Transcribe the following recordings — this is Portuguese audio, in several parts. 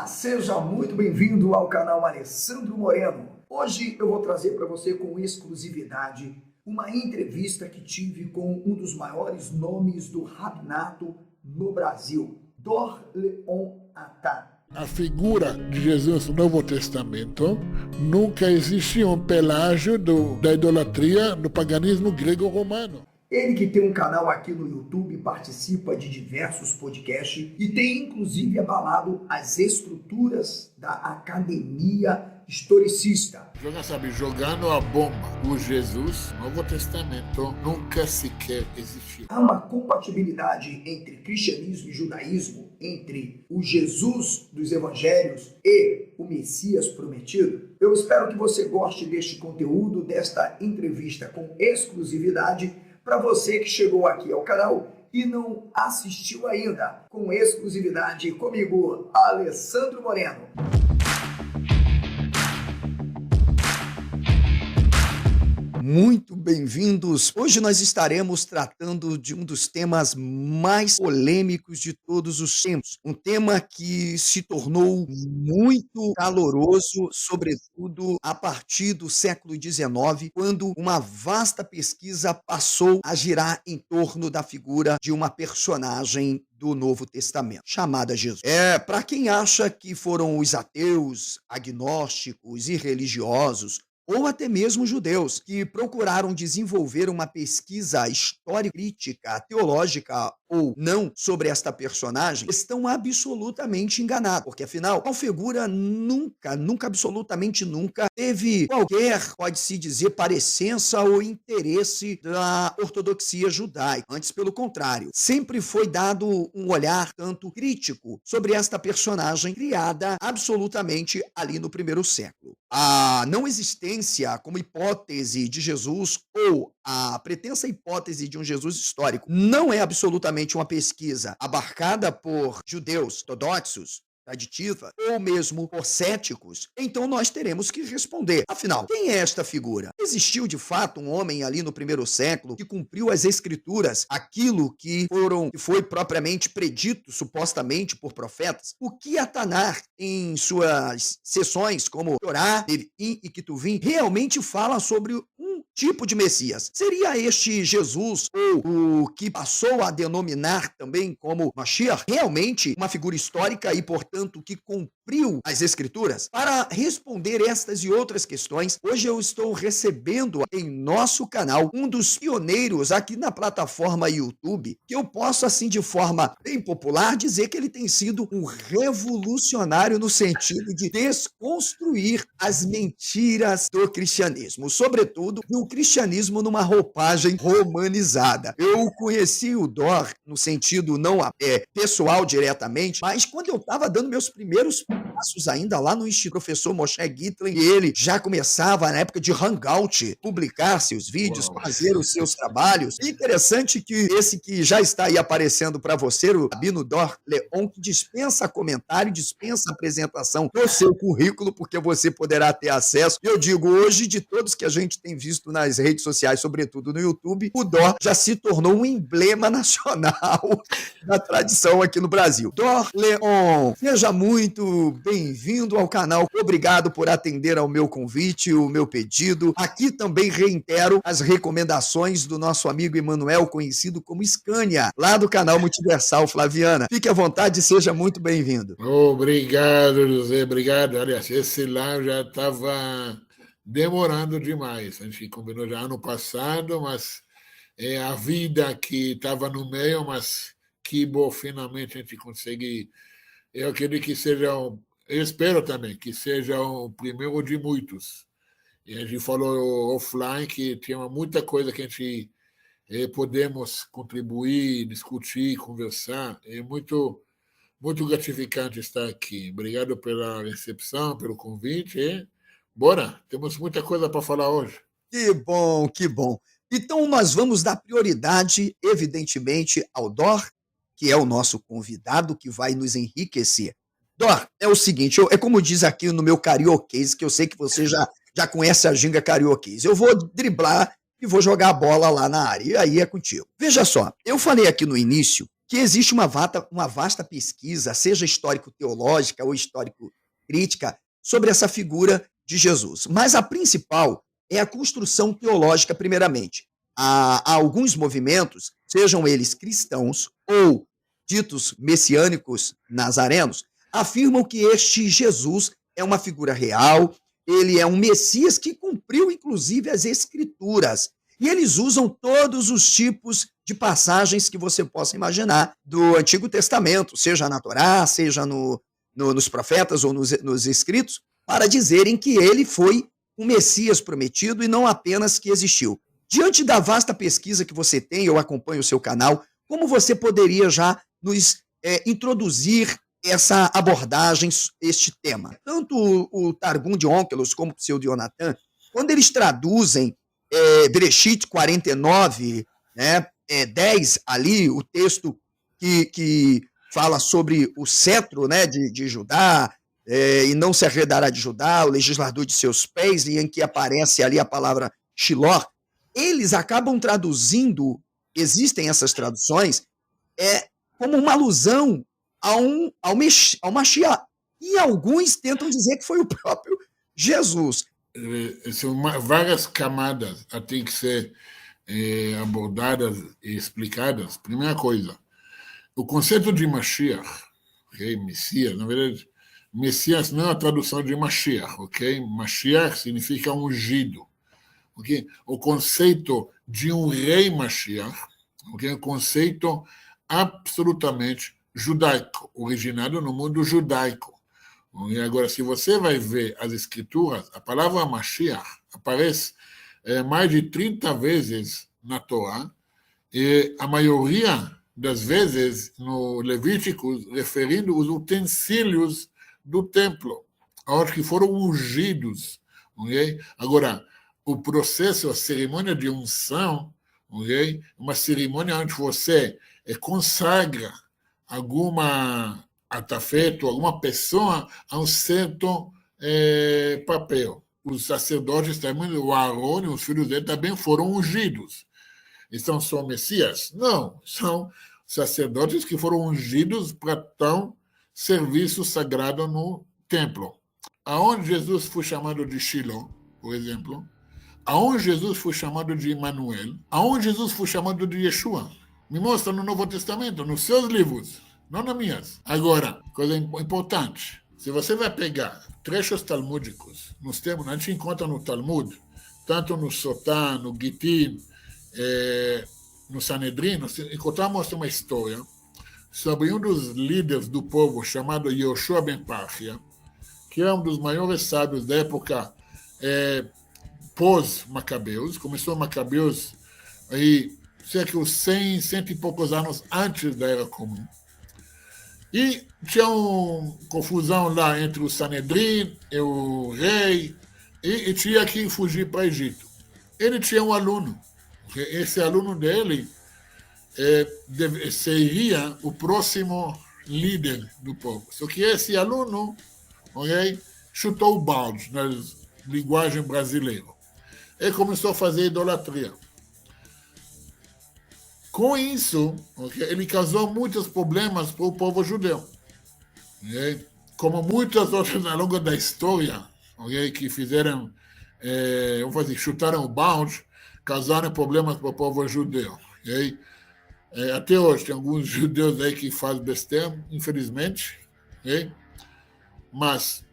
Seja muito bem-vindo ao canal Alessandro Moreno. Hoje eu vou trazer para você com exclusividade uma entrevista que tive com um dos maiores nomes do rabinato no Brasil, Dor Leon Attar. A figura de Jesus no Novo Testamento nunca existiu um pelágio da idolatria do paganismo grego-romano. Ele que tem um canal aqui no YouTube, participa de diversos podcasts e tem inclusive abalado as estruturas da academia historicista. Jogando a bomba. O Jesus, Novo Testamento, nunca sequer existiu. Há uma compatibilidade entre cristianismo e judaísmo, entre o Jesus dos evangelhos e o Messias prometido? Eu espero que você goste deste conteúdo, desta entrevista com exclusividade, para você que chegou aqui ao canal e não assistiu ainda, com exclusividade comigo, Alessandro Moreno. Muito bem-vindos! Hoje nós estaremos tratando de um dos temas mais polêmicos de todos os tempos. Um tema que se tornou muito caloroso, sobretudo a partir do século XIX, quando uma vasta pesquisa passou a girar em torno da figura de uma personagem do Novo Testamento, chamada Jesus. Para quem acha que foram os ateus, agnósticos e religiosos, ou até mesmo judeus, que procuraram desenvolver uma pesquisa histórico-crítica, teológica ou não sobre esta personagem, estão absolutamente enganados, porque afinal, a figura nunca, absolutamente nunca, teve qualquer, pode-se dizer, parecença ou interesse da ortodoxia judaica. Antes, pelo contrário, sempre foi dado um olhar tanto crítico sobre esta personagem criada absolutamente ali no primeiro século. A não existência como hipótese de Jesus ou a pretensa hipótese de um Jesus histórico não é absolutamente uma pesquisa abarcada por judeus ortodoxos, traditiva, ou mesmo por céticos, então nós teremos que responder. Afinal, quem é esta figura? Existiu de fato um homem ali no primeiro século que cumpriu as escrituras, aquilo que foi propriamente predito, supostamente, por profetas? O que a Tanar, em suas sessões como Torá, Nevi'im e Ketuvim, realmente fala sobre um tipo de Messias? Seria este Jesus, ou o que passou a denominar também como Mashiach, realmente uma figura histórica e, portanto, que cumpriu as escrituras? Para responder estas e outras questões, hoje eu estou recebendo em nosso canal um dos pioneiros aqui na plataforma YouTube, que eu posso, assim, de forma bem popular, dizer que ele tem sido um revolucionário no sentido de desconstruir as mentiras do cristianismo, sobretudo do cristianismo numa roupagem romanizada. Eu conheci o Dor no sentido não pessoal diretamente, mas quando eu estava dando meus primeiros passos ainda lá no Instituto Professor Moshe Gitlin, e ele já começava na época de Hangout, publicar seus vídeos, fazer os seus trabalhos. E interessante que esse que já está aí aparecendo para você, o Rabino Dor Leon, que dispensa comentário, dispensa apresentação do seu currículo, porque você poderá ter acesso. Eu digo hoje, de todos que a gente tem visto nas redes sociais, sobretudo no YouTube, o Dor já se tornou um emblema nacional da tradição aqui no Brasil. Dor Leon, seja muito bem-vindo ao canal. Obrigado por atender ao meu convite, o meu pedido. Aqui também reitero as recomendações do nosso amigo Emanuel, conhecido como Scania, lá do canal Multiversal Flaviana. Fique à vontade e seja muito bem-vindo. Obrigado, José. Obrigado. Aliás, esse live já estava demorando demais. A gente combinou já ano passado, mas é a vida que estava no meio, mas que bom, finalmente a gente consegue. Eu acredito que seja, eu espero também que seja o primeiro de muitos. E a gente falou offline que tinha muita coisa que a gente podemos contribuir, discutir, conversar. É muito, muito gratificante estar aqui. Obrigado pela recepção, pelo convite. E bora, temos muita coisa para falar hoje. Que bom, que bom. Então nós vamos dar prioridade, evidentemente, ao Dor, que é o nosso convidado, que vai nos enriquecer. Dor, é o seguinte, é como diz aqui no meu carioquês, que eu sei que você já conhece a ginga carioquês. Eu vou driblar e vou jogar a bola lá na área, e aí é contigo. Veja só, eu falei aqui no início que existe uma vasta pesquisa, seja histórico-teológica ou histórico-crítica, sobre essa figura de Jesus. Mas a principal é a construção teológica, primeiramente. Há alguns movimentos, sejam eles cristãos ou ditos messiânicos nazarenos, afirmam que este Jesus é uma figura real, ele é um Messias que cumpriu, inclusive, as Escrituras. E eles usam todos os tipos de passagens que você possa imaginar do Antigo Testamento, seja na Torá, seja nos profetas ou nos escritos, para dizerem que ele foi o Messias prometido e não apenas que existiu. Diante da vasta pesquisa que você tem, eu acompanho o seu canal, como você poderia já nos introduzir essa abordagem, este tema? Tanto o Targum de Onkelos como o Pseudo Yonatan, quando eles traduzem Bereshit 49, né, 10 ali, o texto que fala sobre o cetro, né, de Judá, e não se arredará de Judá, o legislador de seus pés, e em que aparece ali a palavra Shiló, eles acabam traduzindo, existem essas traduções, como uma alusão ao Mashiach. E alguns tentam dizer que foi o próprio Jesus. São várias camadas a ter que ser abordadas e explicadas. Primeira coisa, o conceito de Mashiach, okay? Messias, na verdade, Messias não é a tradução de Mashiach, ok? Mashiach significa ungido, ok? O conceito de um rei Mashiach, ok? É um conceito absolutamente judaico, originado no mundo judaico. E agora, se você vai ver as escrituras, a palavra Mashiach aparece mais de 30 vezes na Torá, e a maioria das vezes no Levítico, referindo os utensílios do templo, aos que foram ungidos. Okay? Agora, o processo, a cerimônia de unção, okay? Uma cerimônia onde você consagra alguma atafeto, alguma pessoa a um certo papel. Os sacerdotes também, o Aarón e os filhos dele também foram ungidos. Então, são Messias? Não, são sacerdotes que foram ungidos para tal serviço sagrado no templo. Aonde Jesus foi chamado de Shiló, por exemplo, aonde Jesus foi chamado de Emmanuel, aonde Jesus foi chamado de Yeshua. Me mostra no Novo Testamento, nos seus livros, não nas minhas. Agora, coisa importante, se você vai pegar trechos talmúdicos, a gente encontra no Talmud, tanto no Sotá, no Gitin, no Sanedrim, nós encontramos uma história sobre um dos líderes do povo chamado Yoshua ben Parchia, que é um dos maiores sábios da época pós-Macabeus. Começou Macabeus aí cerca de 100 e poucos anos antes da Era Comum. E tinha uma confusão lá entre o Sanedrim e o rei, e tinha que fugir para o Egito. Ele tinha um aluno. Esse aluno dele seria o próximo líder do povo. Só que esse aluno, okay, chutou o balde na linguagem brasileira. Ele começou a fazer idolatria. Com isso, okay, ele causou muitos problemas para o povo judeu. Okay? Como muitas outras ao longo da história, okay, que fizeram, chutaram o balde, causaram problemas para o povo judeu. Okay? Até hoje tem alguns judeus aí que fazem besteira, infelizmente. Okay? Mas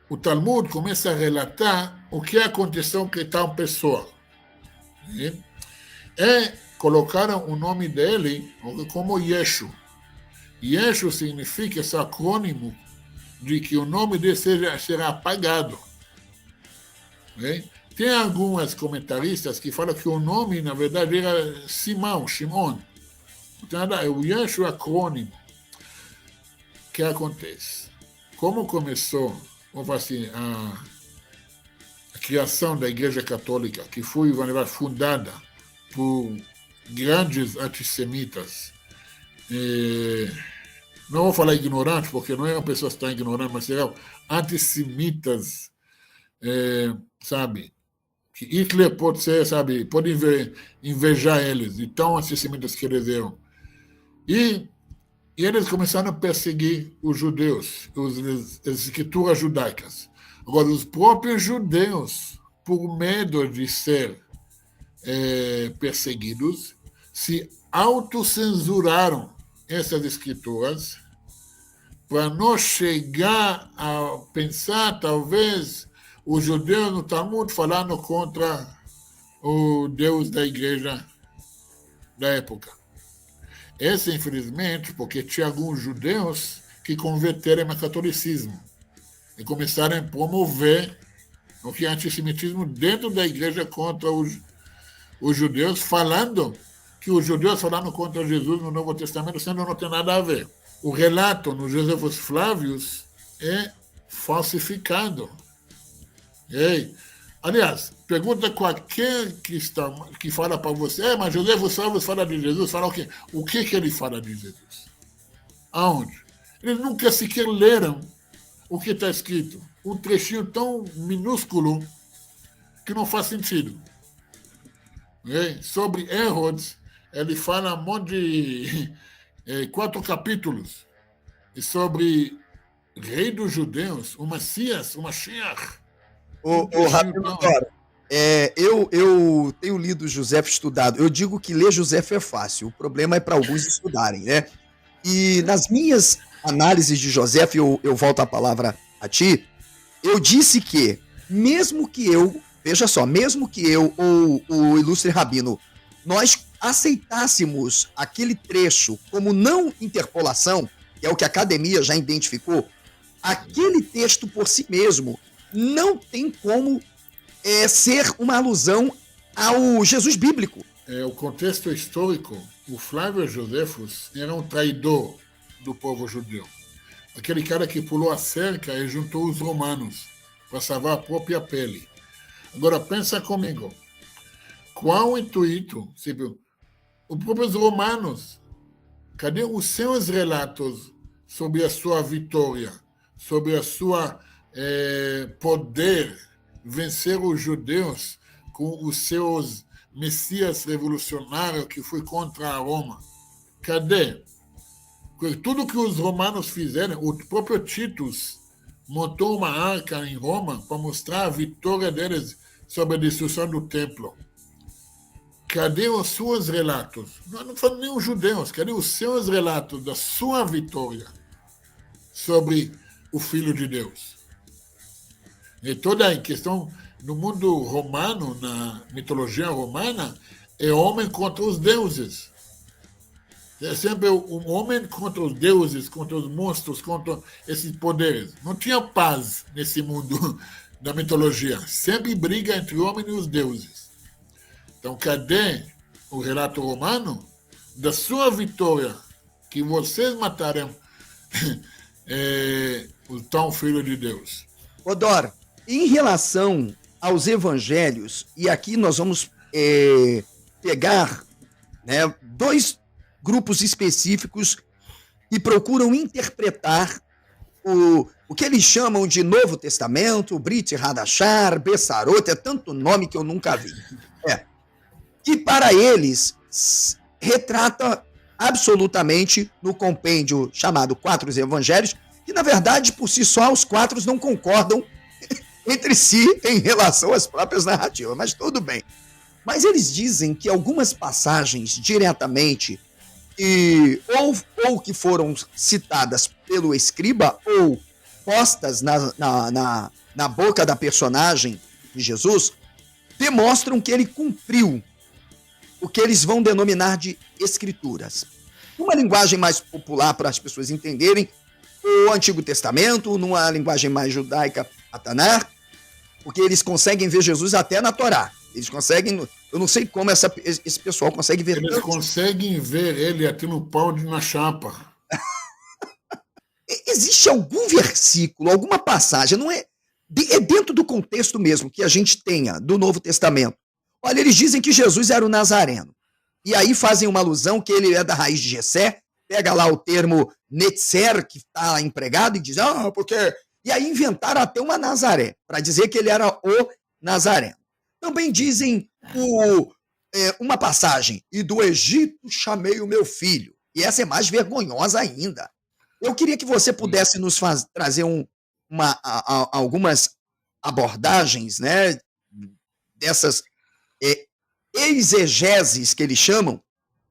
o Talmud começa a relatar o que aconteceu com tal pessoa. Okay? Colocaram o nome dele como Yeshu. Yeshu significa esse acrônimo de que o nome dele será apagado. Okay? Tem algumas comentaristas que falam que o nome, na verdade, era Shimon. Então, o Yeshu é acrônimo. O que acontece? Como começou, assim, a criação da Igreja Católica, que foi fundada por grandes antissemitas, não vou falar ignorantes, porque não é uma pessoa que está ignorante, mas serão antissemitas, sabe, que Hitler pode ser, sabe, pode invejar eles, de tão antissemitas que eles eram. E, e eles começaram a perseguir os judeus, as escrituras judaicas. Agora, os próprios judeus, por medo de ser perseguidos, se autocensuraram essas escrituras para não chegar a pensar, talvez, os judeus no Talmud falando contra o Deus da igreja da época. Esse, infelizmente, porque tinha alguns judeus que converteram ao catolicismo e começaram a promover o que é antissemitismo dentro da igreja contra os judeus, falando que os judeus falando contra Jesus no Novo Testamento, sendo não tem nada a ver. O relato no Joséphus Flávios é falsificado. Aliás, pergunta qualquer cristão que fala para você, mas Joséphus Flávios fala de Jesus, fala o quê? O que ele fala de Jesus? Aonde? Eles nunca sequer leram o que está escrito. Um trechinho tão minúsculo que não faz sentido. Sobre Herodes, ele fala um monte de 4 capítulos. E sobre rei dos judeus, o Messias, o Mashiach. O Rabino Dora, eu tenho lido José estudado. Eu digo que ler José é fácil. O problema é para alguns estudarem, né? E nas minhas análises de José, eu volto a palavra a ti, eu disse que, mesmo que eu ou o ilustre Rabino, nós aceitássemos aquele trecho como não interpolação, que é o que a academia já identificou, aquele texto por si mesmo não tem como ser uma alusão ao Jesus bíblico. O contexto histórico, o Flávio Joséphus era um traidor do povo judeu. Aquele cara que pulou a cerca e juntou os romanos para salvar a própria pele. Agora, pensa comigo. Qual o intuito? Os próprios romanos, cadê os seus relatos sobre a sua vitória, sobre a sua poder vencer os judeus com os seus messias revolucionários que foi contra a Roma? Cadê? Tudo que os romanos fizeram, o próprio Titus montou uma arca em Roma para mostrar a vitória deles sobre a destruição do templo. Cadê os seus relatos? Não falando nem os judeus, cadê os seus relatos da sua vitória sobre o Filho de Deus? E toda a questão no mundo romano, na mitologia romana, é homem contra os deuses. É sempre um homem contra os deuses, contra os monstros, contra esses poderes. Não tinha paz nesse mundo da mitologia. Sempre briga entre o homem e os deuses. Então, cadê o relato romano da sua vitória, que vocês mataram o tal Filho de Deus? Odor, em relação aos evangelhos, e aqui nós vamos pegar, né, 2 grupos específicos que procuram interpretar o que eles chamam de Novo Testamento, Brit Hadashar, Bessarot, é tanto nome que eu nunca vi. E para eles, retrata absolutamente no compêndio chamado 4 Evangelhos, que na verdade, por si só, os 4 não concordam entre si em relação às próprias narrativas, mas tudo bem. Mas eles dizem que algumas passagens diretamente ou que foram citadas pelo escriba ou postas na boca da personagem de Jesus demonstram que ele cumpriu o que eles vão denominar de escrituras. Uma linguagem mais popular para as pessoas entenderem, o Antigo Testamento, numa linguagem mais judaica, a Tanar, porque eles conseguem ver Jesus até na Torá. Eles conseguem, eu não sei como esse pessoal consegue ver. Eles conseguem ver ele até no pau na chapa. Existe algum versículo, alguma passagem, não é dentro do contexto mesmo que a gente tenha do Novo Testamento. Olha, eles dizem que Jesus era o Nazareno. E aí fazem uma alusão que ele é da raiz de Jessé, pega lá o termo Netzer, que está empregado, e diz, porque... E aí inventaram até uma Nazaré, para dizer que ele era o Nazareno. Também dizem uma passagem, e do Egito chamei o meu filho. E essa é mais vergonhosa ainda. Eu queria que você pudesse nos trazer algumas abordagens, né, dessas exegeses que eles chamam,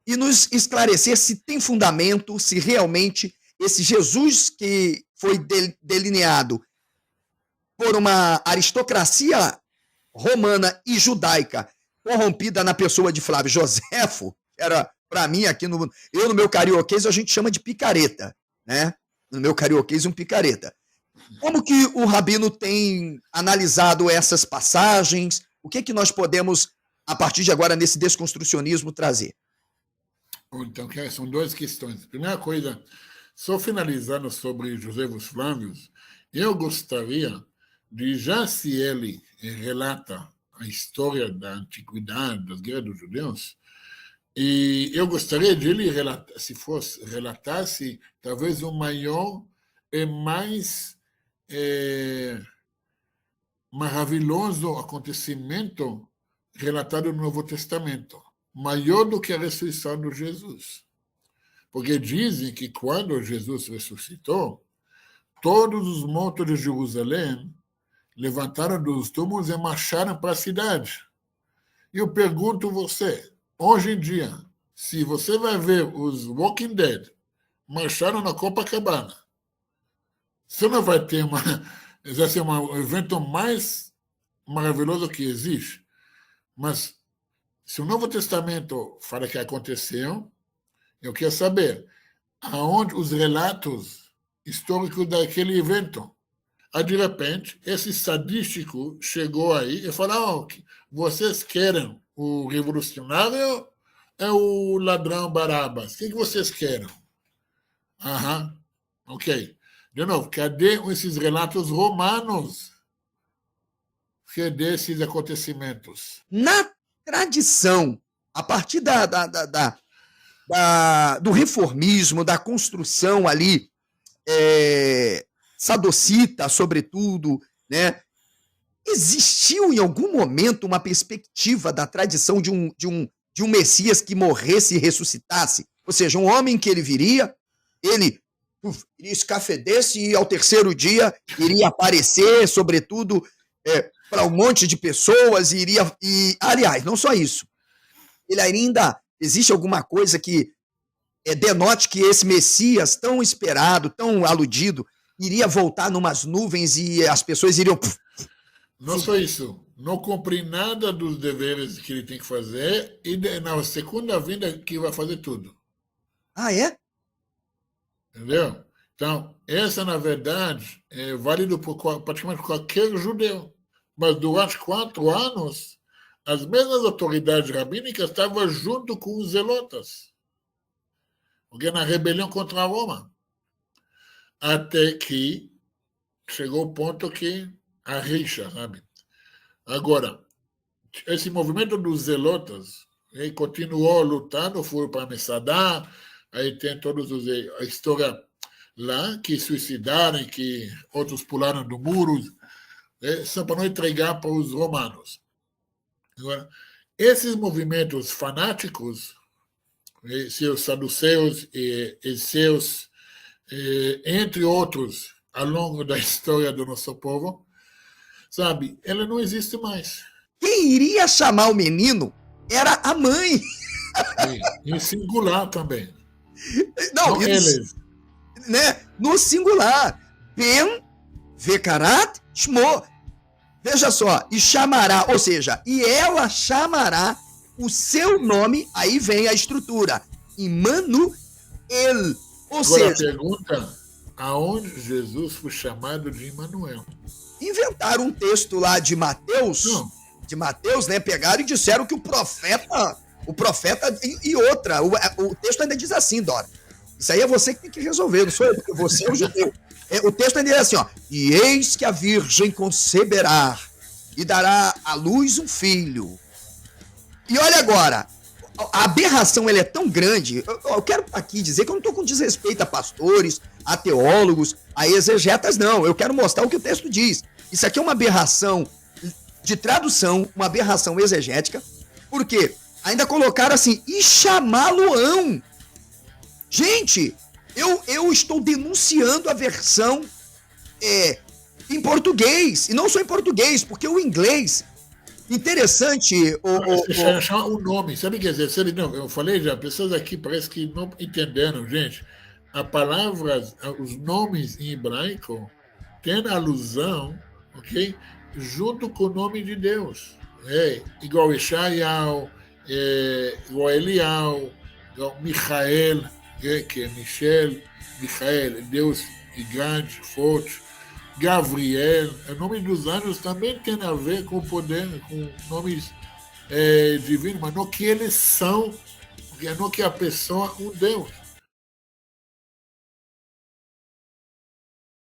e nos esclarecer se tem fundamento, se realmente esse Jesus que foi delineado por uma aristocracia romana e judaica corrompida na pessoa de Flávio Joséfo, era, para mim, aqui no meu carioquês, a gente chama de picareta, né? No meu carioquês, um picareta. Como que o Rabino tem analisado essas passagens? O que nós podemos, a partir de agora, nesse desconstrucionismo, trazer? Então, são duas questões. Primeira coisa, só finalizando sobre Josefos Flávio, eu gostaria de, já se ele relata a história da antiguidade, das guerras dos judeus, e eu gostaria de ele relatar, se fosse, relatasse talvez o maior e mais maravilhoso acontecimento relatado no Novo Testamento, maior do que a ressurreição de Jesus. Porque dizem que quando Jesus ressuscitou, todos os mortos de Jerusalém levantaram dos túmulos e marcharam para a cidade. E eu pergunto você, hoje em dia, se você vai ver os Walking Dead marcharam na Copacabana, você não vai ter vai ser um evento mais maravilhoso que existe. Mas se o Novo Testamento fala que aconteceu, eu quero saber aonde os relatos históricos daquele evento. Aí, de repente, esse sadístico chegou aí e falou: vocês querem o revolucionário ou o ladrão Barabas? O que vocês querem? Aham, ok. De novo, cadê esses relatos romanos? Cadê esses acontecimentos? Na tradição, a partir do reformismo, da construção ali, sadocita, sobretudo, né? Existiu em algum momento uma perspectiva da tradição de um Messias que morresse e ressuscitasse? Ou seja, um homem que ele viria, ele iria escafedesse e ao terceiro dia iria aparecer, sobretudo, para um monte de pessoas, aliás, não só isso. Ele ainda, existe alguma coisa que denote que esse Messias tão esperado, tão aludido, iria voltar numas nuvens e as pessoas iriam... Não só isso, não cumprir nada dos deveres que ele tem que fazer e na segunda vinda que vai fazer tudo. Ah, é? Entendeu? Então, essa, na verdade, é válido por praticamente qualquer judeu. Mas durante 4 anos, as mesmas autoridades rabínicas estavam junto com os zelotas. Porque na rebelião contra Roma. Até que chegou o ponto que a rixa, sabe? Agora, esse movimento dos zelotas continuou lutando, foi para Messadá, aí tem todos a história lá, que suicidaram, que outros pularam do muro, só para não entregar para os romanos. Agora, esses movimentos fanáticos, seus saduceus e seus, entre outros, ao longo da história do nosso povo, sabe, ela não existe mais. Quem iria chamar o menino era a mãe. Em singular também. Não eles. Né? No singular. Ben, Vekarat, Shmo. Veja só, e chamará, ou seja, e ela chamará o seu nome, aí vem a estrutura. Immanuel. Ou Agora seja, a pergunta, aonde Jesus foi chamado de Emmanuel? Inventaram um texto lá de Mateus, né? Pegaram e disseram que o profeta e outra, o texto ainda diz assim, Dora. Isso aí é você que tem que resolver, não sou eu, porque você é o judeu. O texto ainda diz assim, ó, e eis que a virgem conceberá e dará à luz um filho. E olha agora, a aberração ela é tão grande, eu quero aqui dizer que eu não estou com desrespeito a pastores, a teólogos, a exegetas, não. Eu quero mostrar o que o texto diz. Isso aqui é uma aberração de tradução, uma aberração exegética, porque ainda colocaram assim, e chamá-lo-ão. Gente, eu estou denunciando a versão em português, e não só em português, porque o inglês, interessante, Você chama o nome, sabe o que quer dizer? Sabe, não, eu falei já, pessoas aqui parece que não entenderam, gente. A palavra, os nomes em hebraico têm alusão, ok? Junto com o nome de Deus. Igual Yeshayahu, igual Elial, igual Michael, que é Michel, Michael, Deus grande, forte. Gabriel, o nome dos anjos também tem a ver com o poder, com nomes divinos, mas não que eles são, não que a pessoa é um Deus.